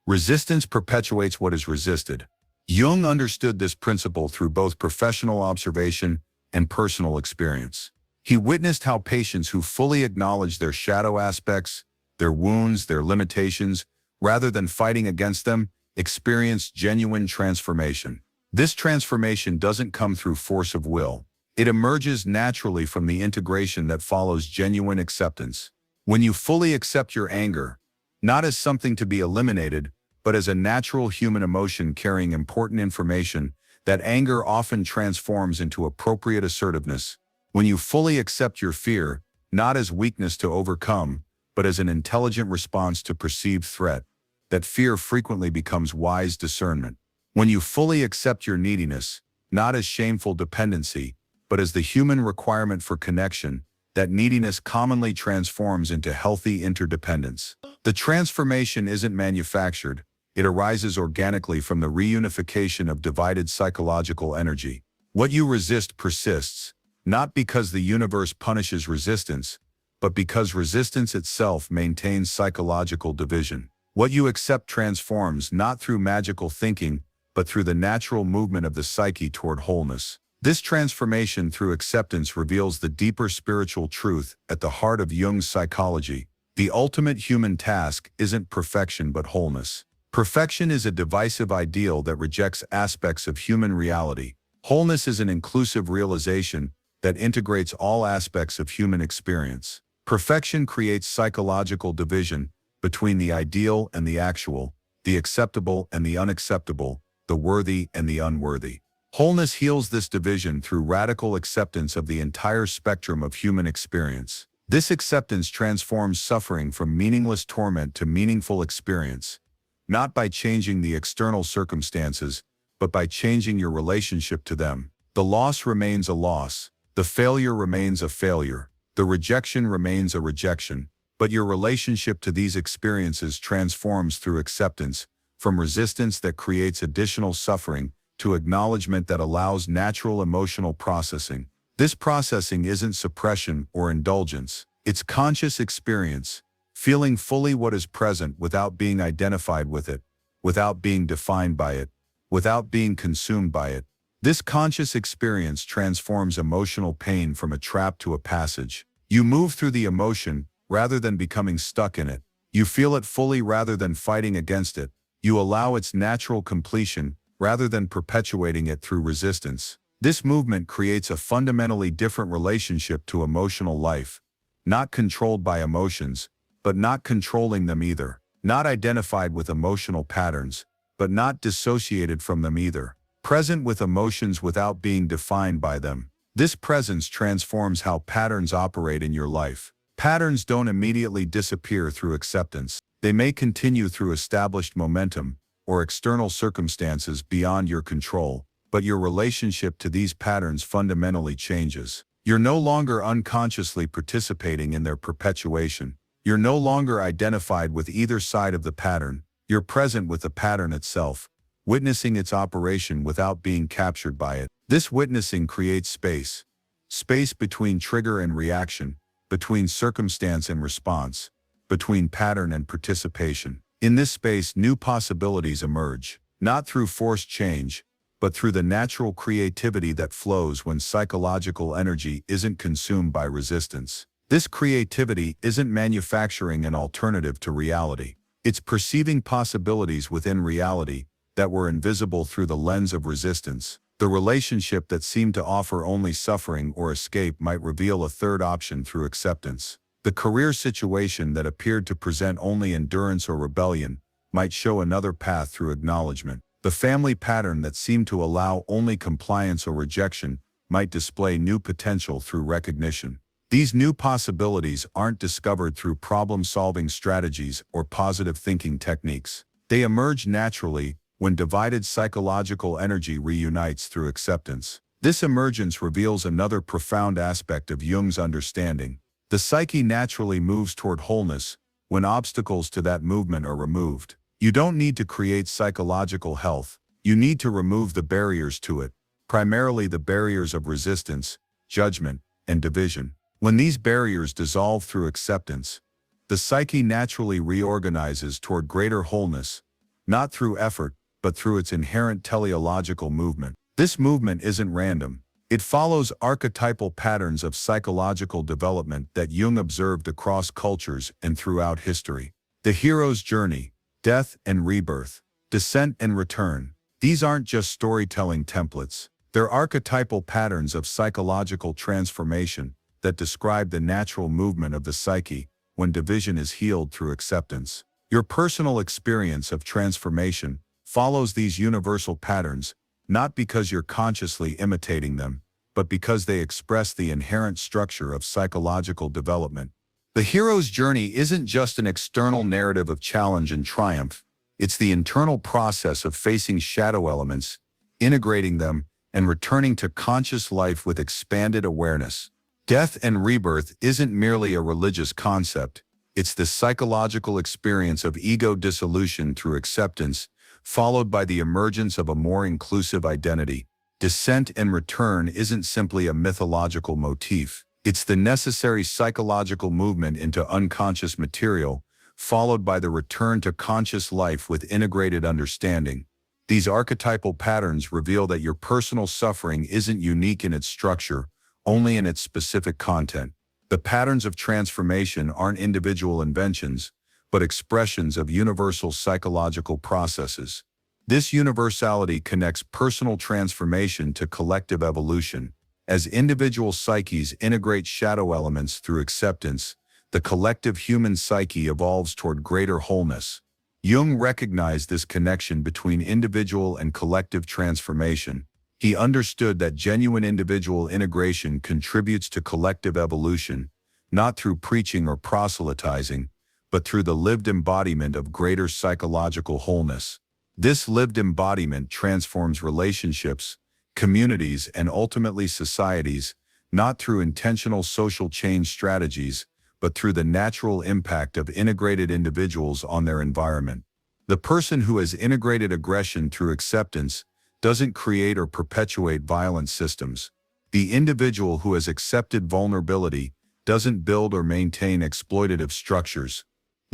Resistance perpetuates what is resisted. Jung understood this principle through both professional observation and personal experience. He witnessed how patients who fully acknowledged their shadow aspects, their wounds, their limitations, rather than fighting against them, experienced genuine transformation. This transformation doesn't come through force of will. It emerges naturally from the integration that follows genuine acceptance. When you fully accept your anger, not as something to be eliminated, but as a natural human emotion carrying important information, that anger often transforms into appropriate assertiveness. When you fully accept your fear, not as weakness to overcome, but as an intelligent response to perceived threat, that fear frequently becomes wise discernment. When you fully accept your neediness, not as shameful dependency, but as the human requirement for connection, that neediness commonly transforms into healthy interdependence. The transformation isn't manufactured. It arises organically from the reunification of divided psychological energy. What you resist persists, not because the universe punishes resistance, but because resistance itself maintains psychological division. What you accept transforms not through magical thinking, but through the natural movement of the psyche toward wholeness. This transformation through acceptance reveals the deeper spiritual truth at the heart of Jung's psychology. The ultimate human task isn't perfection but wholeness. Perfection is a divisive ideal that rejects aspects of human reality. Wholeness is an inclusive realization that integrates all aspects of human experience. Perfection creates psychological division between the ideal and the actual, the acceptable and the unacceptable, the worthy and the unworthy. Wholeness heals this division through radical acceptance of the entire spectrum of human experience. This acceptance transforms suffering from meaningless torment to meaningful experience, not by changing the external circumstances, but by changing your relationship to them. The loss remains a loss. The failure remains a failure. The rejection remains a rejection. But your relationship to these experiences transforms through acceptance, from resistance that creates additional suffering to acknowledgement that allows natural emotional processing. This processing isn't suppression or indulgence. It's conscious experience, feeling fully what is present without being identified with it, without being defined by it, without being consumed by it. This conscious experience transforms emotional pain from a trap to a passage. You move through the emotion rather than becoming stuck in it. You feel it fully rather than fighting against it. You allow its natural completion rather than perpetuating it through resistance. This movement creates a fundamentally different relationship to emotional life, not controlled by emotions, but not controlling them either. Not identified with emotional patterns, but not dissociated from them either. Present with emotions without being defined by them. This presence transforms how patterns operate in your life. Patterns don't immediately disappear through acceptance. They may continue through established momentum or external circumstances beyond your control, but your relationship to these patterns fundamentally changes. You're no longer unconsciously participating in their perpetuation. You're no longer identified with either side of the pattern. You're present with the pattern itself, witnessing its operation without being captured by it. This witnessing creates space. Space between trigger and reaction, between circumstance and response, between pattern and participation. In this space, new possibilities emerge, not through forced change, but through the natural creativity that flows when psychological energy isn't consumed by resistance. This creativity isn't manufacturing an alternative to reality. It's perceiving possibilities within reality that were invisible through the lens of resistance. The relationship that seemed to offer only suffering or escape might reveal a third option through acceptance. The career situation that appeared to present only endurance or rebellion might show another path through acknowledgement. The family pattern that seemed to allow only compliance or rejection might display new potential through recognition. These new possibilities aren't discovered through problem-solving strategies or positive thinking techniques. They emerge naturally when divided psychological energy reunites through acceptance. This emergence reveals another profound aspect of Jung's understanding. The psyche naturally moves toward wholeness when obstacles to that movement are removed. You don't need to create psychological health. You need to remove the barriers to it, primarily the barriers of resistance, judgment, and division. When these barriers dissolve through acceptance, the psyche naturally reorganizes toward greater wholeness, not through effort, but through its inherent teleological movement. This movement isn't random. It follows archetypal patterns of psychological development that Jung observed across cultures and throughout history. The hero's journey, death and rebirth, descent and return. These aren't just storytelling templates. They're archetypal patterns of psychological transformation that describe the natural movement of the psyche when division is healed through acceptance. Your personal experience of transformation follows these universal patterns, not because you're consciously imitating them, but because they express the inherent structure of psychological development. The hero's journey isn't just an external narrative of challenge and triumph. It's the internal process of facing shadow elements, integrating them, and returning to conscious life with expanded awareness. Death and rebirth isn't merely a religious concept. It's the psychological experience of ego dissolution through acceptance, followed by the emergence of a more inclusive identity. Descent and return isn't simply a mythological motif. It's the necessary psychological movement into unconscious material, followed by the return to conscious life with integrated understanding. These archetypal patterns reveal that your personal suffering isn't unique in its structure, only in its specific content. The patterns of transformation aren't individual inventions, but expressions of universal psychological processes. This universality connects personal transformation to collective evolution. As individual psyches integrate shadow elements through acceptance, the collective human psyche evolves toward greater wholeness. Jung recognized this connection between individual and collective transformation. He understood that genuine individual integration contributes to collective evolution, not through preaching or proselytizing, but through the lived embodiment of greater psychological wholeness. This lived embodiment transforms relationships, communities, and ultimately societies, not through intentional social change strategies, but through the natural impact of integrated individuals on their environment. The person who has integrated aggression through acceptance doesn't create or perpetuate violent systems. The individual who has accepted vulnerability doesn't build or maintain exploitative structures.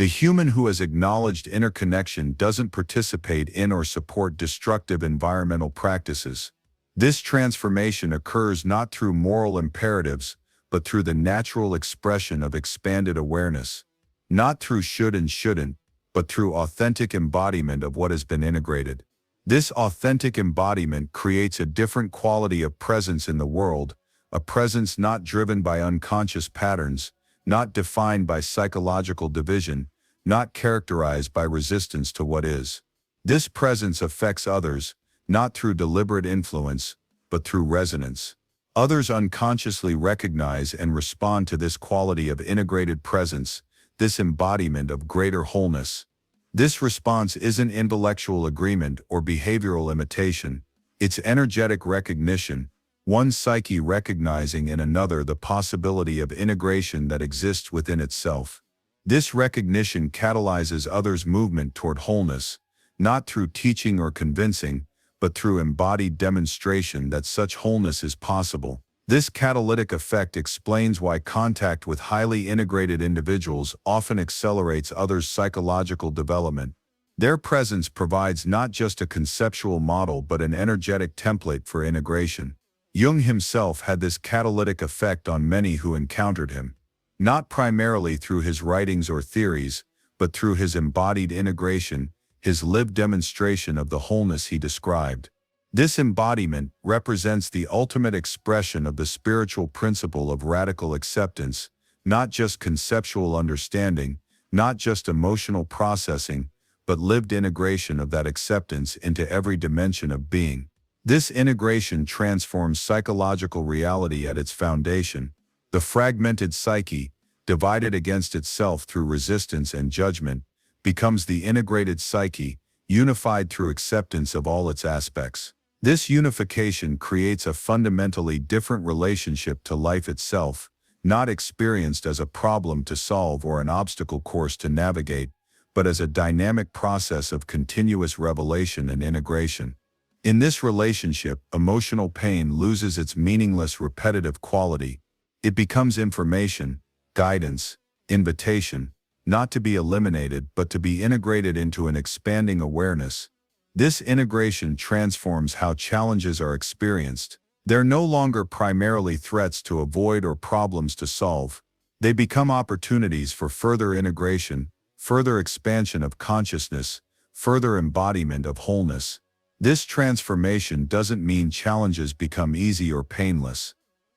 The human who has acknowledged interconnection doesn't participate in or support destructive environmental practices. This transformation occurs not through moral imperatives, but through the natural expression of expanded awareness. Not through should and shouldn't, but through authentic embodiment of what has been integrated. This authentic embodiment creates a different quality of presence in the world, a presence not driven by unconscious patterns, not defined by psychological division, not characterized by resistance to what is. This presence affects others, not through deliberate influence, but through resonance. Others unconsciously recognize and respond to this quality of integrated presence, this embodiment of greater wholeness. This response isn't intellectual agreement or behavioral imitation. It's energetic recognition, one psyche recognizing in another the possibility of integration that exists within itself. This recognition catalyzes others' movement toward wholeness, not through teaching or convincing, but through embodied demonstration that such wholeness is possible. This catalytic effect explains why contact with highly integrated individuals often accelerates others' psychological development. Their presence provides not just a conceptual model but an energetic template for integration. Jung himself had this catalytic effect on many who encountered him, not primarily through his writings or theories, but through his embodied integration, his lived demonstration of the wholeness he described. This embodiment represents the ultimate expression of the spiritual principle of radical acceptance, not just conceptual understanding, not just emotional processing, but lived integration of that acceptance into every dimension of being. This integration transforms psychological reality at its foundation. The fragmented psyche, divided against itself through resistance and judgment, becomes the integrated psyche, unified through acceptance of all its aspects. This unification creates a fundamentally different relationship to life itself, not experienced as a problem to solve or an obstacle course to navigate, but as a dynamic process of continuous revelation and integration. In this relationship, emotional pain loses its meaningless repetitive quality. It becomes information, guidance, invitation, not to be eliminated but to be integrated into an expanding awareness. This integration transforms how challenges are experienced. They're no longer primarily threats to avoid or problems to solve. They become opportunities for further integration, further expansion of consciousness, further embodiment of wholeness. This transformation doesn't mean challenges become easy or painless.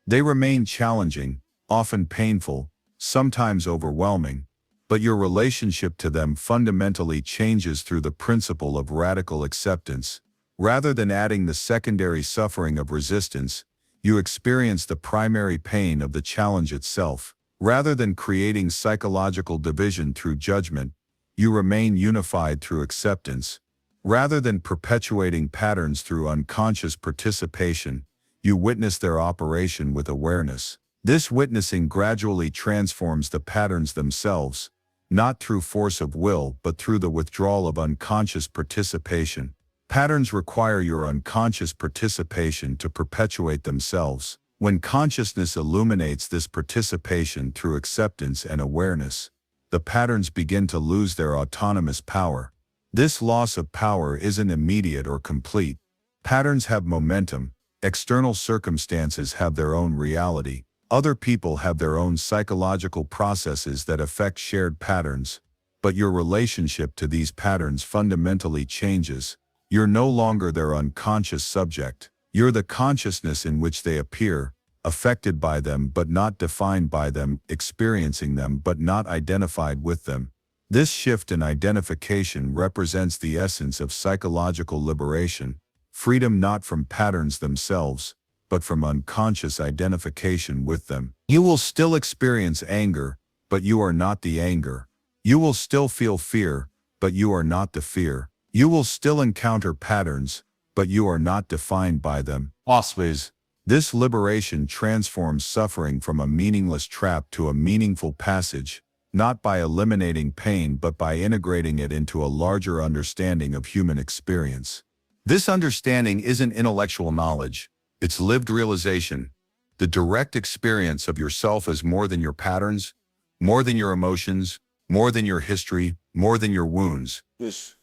They remain challenging, often painful, sometimes overwhelming, but your relationship to them fundamentally changes through the principle of radical acceptance. Rather than adding the secondary suffering of resistance, you experience the primary pain of the challenge itself. Rather than creating psychological division through judgment, you remain unified through acceptance. Rather than perpetuating patterns through unconscious participation, you witness their operation with awareness. This witnessing gradually transforms the patterns themselves, not through force of will but through the withdrawal of unconscious participation. Patterns require your unconscious participation to perpetuate themselves. When consciousness illuminates this participation through acceptance and awareness, the patterns begin to lose their autonomous power. This loss of power isn't immediate or complete. Patterns have momentum. External circumstances have their own reality. Other people have their own psychological processes that affect shared patterns. But your relationship to these patterns fundamentally changes. You're no longer their unconscious subject. You're the consciousness in which they appear, affected by them but not defined by them, experiencing them but not identified with them. This shift in identification represents the essence of psychological liberation, freedom not from patterns themselves, but from unconscious identification with them. You will still experience anger, but you are not the anger. You will still feel fear, but you are not the fear. You will still encounter patterns, but you are not defined by them. Always. This liberation transforms suffering from a meaningless trap to a meaningful passage, not by eliminating pain but by integrating it into a larger understanding of human experience. This understanding isn't intellectual knowledge, it's lived realization, the direct experience of yourself as more than your patterns, more than your emotions, more than your history, more than your wounds. Yes.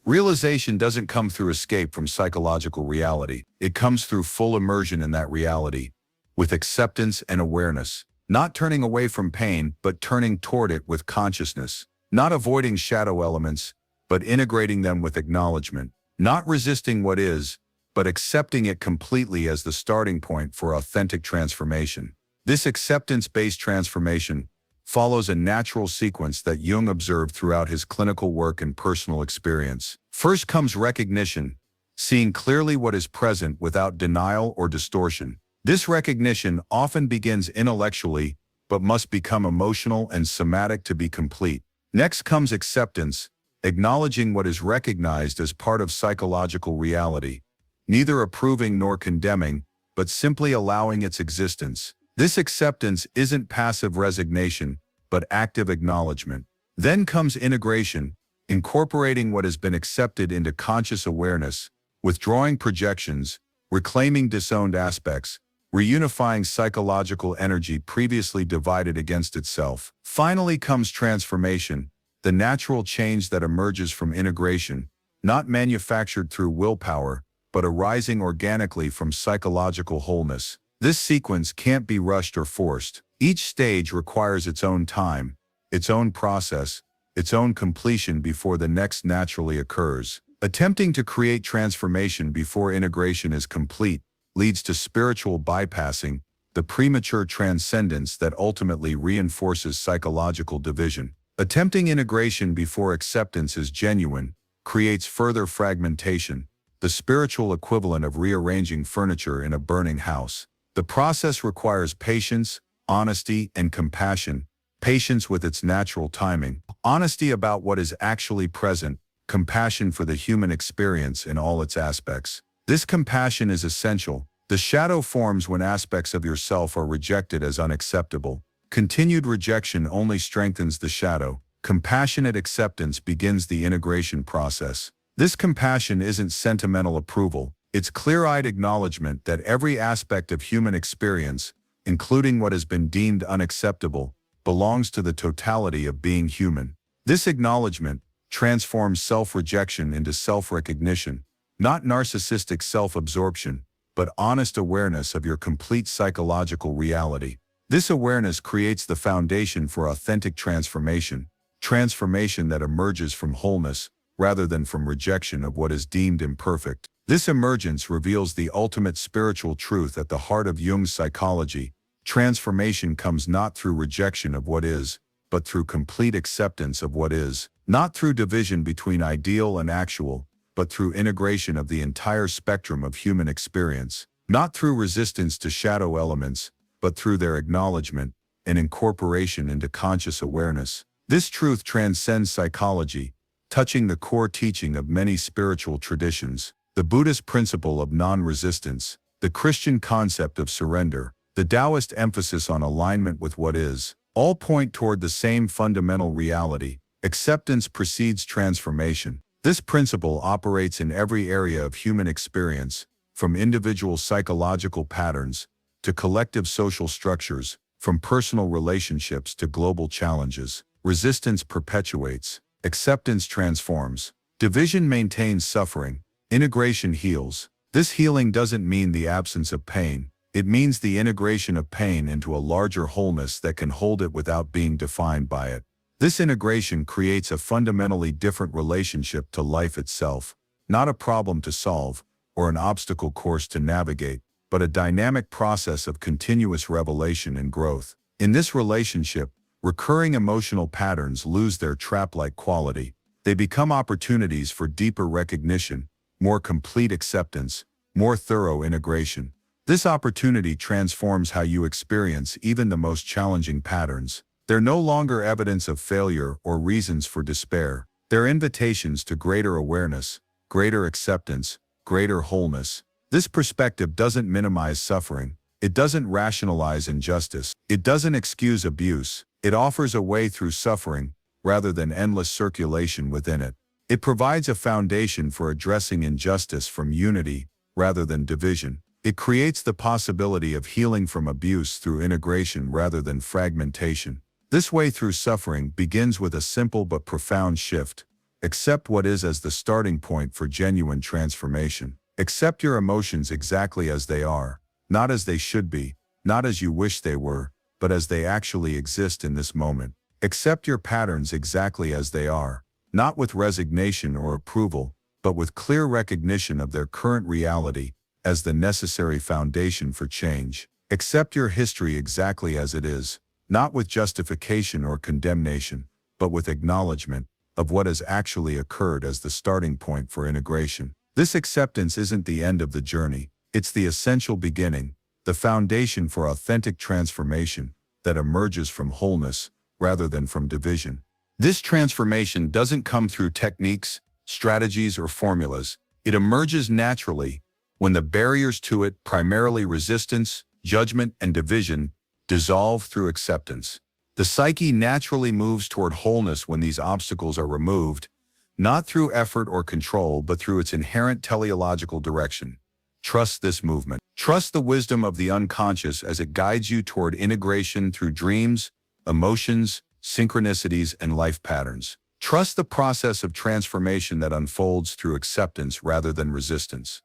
Realization doesn't come through escape from psychological reality. It comes through full immersion in that reality, with acceptance and awareness. Not turning away from pain, but turning toward it with consciousness. Not avoiding shadow elements, but integrating them with acknowledgement. Not resisting what is, but accepting it completely as the starting point for authentic transformation. This acceptance-based transformation follows a natural sequence that Jung observed throughout his clinical work and personal experience. First comes recognition, seeing clearly what is present without denial or distortion. This recognition often begins intellectually, but must become emotional and somatic to be complete. Next comes acceptance, acknowledging what is recognized as part of psychological reality, neither approving nor condemning, but simply allowing its existence. This acceptance isn't passive resignation, but active acknowledgement. Then comes integration, incorporating what has been accepted into conscious awareness, withdrawing projections, reclaiming disowned aspects, reunifying psychological energy previously divided against itself. Finally comes transformation, the natural change that emerges from integration, not manufactured through willpower, but arising organically from psychological wholeness. This sequence can't be rushed or forced. Each stage requires its own time, its own process, its own completion before the next naturally occurs. Attempting to create transformation before integration is complete leads to spiritual bypassing, the premature transcendence that ultimately reinforces psychological division. Attempting integration before acceptance is genuine, creates further fragmentation, the spiritual equivalent of rearranging furniture in a burning house. The process requires patience, honesty, and compassion, patience with its natural timing, honesty about what is actually present, compassion for the human experience in all its aspects. This compassion is essential. The shadow forms when aspects of yourself are rejected as unacceptable. Continued rejection only strengthens the shadow. Compassionate acceptance begins the integration process. This compassion isn't sentimental approval. It's clear-eyed acknowledgement that every aspect of human experience, including what has been deemed unacceptable, belongs to the totality of being human. This acknowledgement transforms self-rejection into self-recognition, not narcissistic self-absorption, but honest awareness of your complete psychological reality. This awareness creates the foundation for authentic transformation that emerges from wholeness rather than from rejection of what is deemed imperfect. This emergence reveals the ultimate spiritual truth at the heart of Jung's psychology. Transformation comes not through rejection of what is, but through complete acceptance of what is, not through division between ideal and actual, but through integration of the entire spectrum of human experience, not through resistance to shadow elements, but through their acknowledgement and incorporation into conscious awareness. This truth transcends psychology, touching the core teaching of many spiritual traditions, the Buddhist principle of non-resistance, the Christian concept of surrender, the Taoist emphasis on alignment with what is, all point toward the same fundamental reality. Acceptance precedes transformation. This principle operates in every area of human experience, from individual psychological patterns to collective social structures, from personal relationships to global challenges. Resistance perpetuates, acceptance transforms, division maintains suffering, integration heals. This healing doesn't mean the absence of pain, it means the integration of pain into a larger wholeness that can hold it without being defined by it. This integration creates a fundamentally different relationship to life itself, not a problem to solve or an obstacle course to navigate, but a dynamic process of continuous revelation and growth. In this relationship, recurring emotional patterns lose their trap-like quality. They become opportunities for deeper recognition, more complete acceptance, more thorough integration. This opportunity transforms how you experience even the most challenging patterns. They're no longer evidence of failure or reasons for despair. They're invitations to greater awareness, greater acceptance, greater wholeness. This perspective doesn't minimize suffering. It doesn't rationalize injustice. It doesn't excuse abuse. It offers a way through suffering, rather than endless circulation within it. It provides a foundation for addressing injustice from unity, rather than division. It creates the possibility of healing from abuse through integration rather than fragmentation. This way through suffering begins with a simple but profound shift. Accept what is as the starting point for genuine transformation. Accept your emotions exactly as they are, not as they should be, not as you wish they were, but as they actually exist in this moment. Accept your patterns exactly as they are, not with resignation or approval, but with clear recognition of their current reality as the necessary foundation for change. Accept your history exactly as it is, not with justification or condemnation, but with acknowledgement of what has actually occurred as the starting point for integration. This acceptance isn't the end of the journey, it's the essential beginning, the foundation for authentic transformation that emerges from wholeness rather than from division. This transformation doesn't come through techniques, strategies, or formulas. It emerges naturally when the barriers to it, primarily resistance, judgment, and division, dissolve through acceptance. The psyche naturally moves toward wholeness when these obstacles are removed, not through effort or control, but through its inherent teleological direction. Trust this movement. Trust the wisdom of the unconscious as it guides you toward integration through dreams, emotions, synchronicities, and life patterns. Trust the process of transformation that unfolds through acceptance rather than resistance.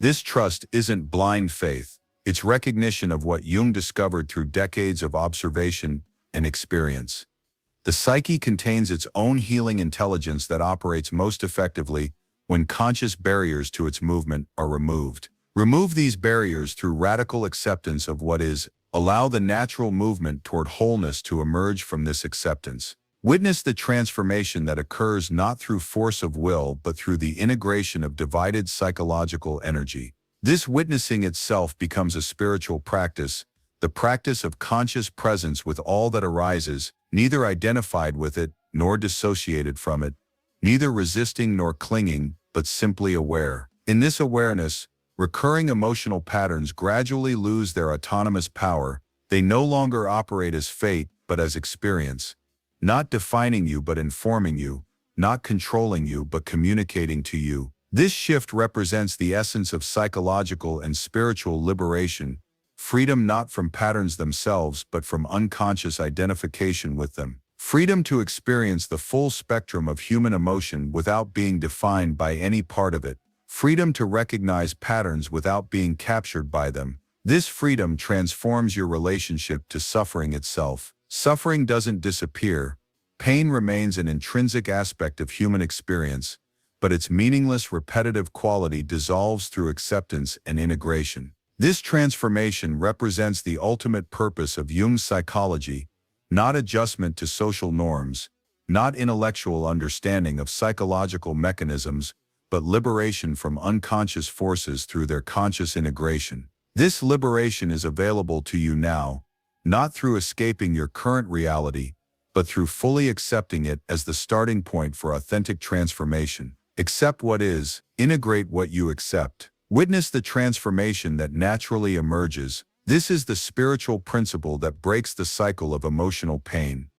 This trust isn't blind faith, it's recognition of what Jung discovered through decades of observation and experience. The psyche contains its own healing intelligence that operates most effectively when conscious barriers to its movement are removed. Remove these barriers through radical acceptance of what is. Allow the natural movement toward wholeness to emerge from this acceptance. Witness the transformation that occurs not through force of will but through the integration of divided psychological energy. This witnessing itself becomes a spiritual practice, the practice of conscious presence with all that arises, neither identified with it nor dissociated from it, neither resisting nor clinging, but simply aware. In this awareness, recurring emotional patterns gradually lose their autonomous power. They no longer operate as fate, but as experience. Not defining you, but informing you. Not controlling you, but communicating to you. This shift represents the essence of psychological and spiritual liberation, freedom not from patterns themselves, but from unconscious identification with them. Freedom to experience the full spectrum of human emotion without being defined by any part of it. Freedom to recognize patterns without being captured by them. This freedom transforms your relationship to suffering itself. Suffering doesn't disappear. Pain remains an intrinsic aspect of human experience, but its meaningless, repetitive quality dissolves through acceptance and integration. This transformation represents the ultimate purpose of Jung's psychology, not adjustment to social norms, not intellectual understanding of psychological mechanisms, but liberation from unconscious forces through their conscious integration. This liberation is available to you now, not through escaping your current reality, but through fully accepting it as the starting point for authentic transformation. Accept what is, integrate what you accept. Witness the transformation that naturally emerges. This is the spiritual principle that breaks the cycle of emotional pain.